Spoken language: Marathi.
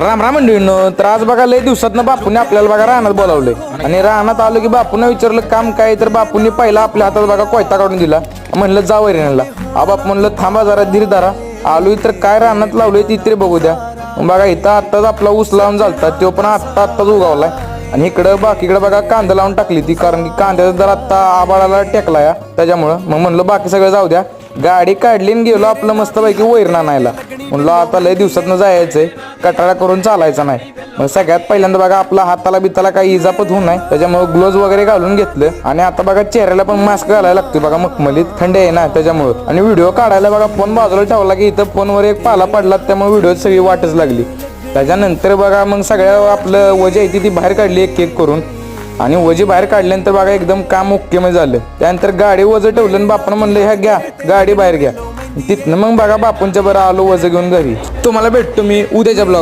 राम राम मंडळींनो. तर आज बघा लय दिवसातनं बापूने आपल्याला बघा रानात बोलावले आणि रानात आलो की बापूने विचारलं काम काय, तर बापूंनी पहिला आपल्या हातात बघा कोयता काढून दिला. म्हणलं जा वैरणला. बाप म्हणलं थांबा जरा धीर धरा, आलोय तर काय रानात लावलोय ती तरी बघू द्या. बघा इथं आत्ताच आपला ऊस लावून झालता, तो पण आत्ताच उगावलाय. आणि इकडं बाकीकडे बघा कांदा लावून टाकली ती, कारण की कांद्याचा दर आत्ता आबाळाला टेकला या त्याच्यामुळं. मग म्हणलं बाकी सगळं जाऊ द्या, गाडी काढली आणि गेलो आपलं मस्तपैकी वैरण आणायला. म्हणलं आता लय दिवसातनं जायचंय, कटाळा करून चालायचा नाही. मग सगळ्यात पहिल्यांदा बघा आपला हाताला बिताला काही इजापत होऊ नये त्याच्यामुळे ग्लोव्ज वगैरे घालून घेतलं. आणि आता बघा चेहऱ्याला पण मास्क घालायला लागतोय बघा, मखमलीत थंडी आहे ना त्याच्यामुळं. आणि व्हिडिओ काढायला बघा फोन बाजूला ठेवला की इथं फोनवर एक पाला पडला, त्यामुळे व्हिडिओ सगळी वाटच लागली. त्याच्यानंतर बघा मग सगळ्या आपलं वजी आहे ती बाहेर काढली एक एक करून. आणि वजी बाहेर काढल्यानंतर बघा एकदम काम ओके मध्ये झालं. त्यानंतर गाडी वजं ठेवलं आणि बापानं म्हणलं ह्या घ्या गाडी बाहेर घ्या. तिथनं मग बघा बापूंच्या बरं आलो वजं घेऊन घरी. तुम्हाला भेटतो मी उद्याच्या ब्लॉग.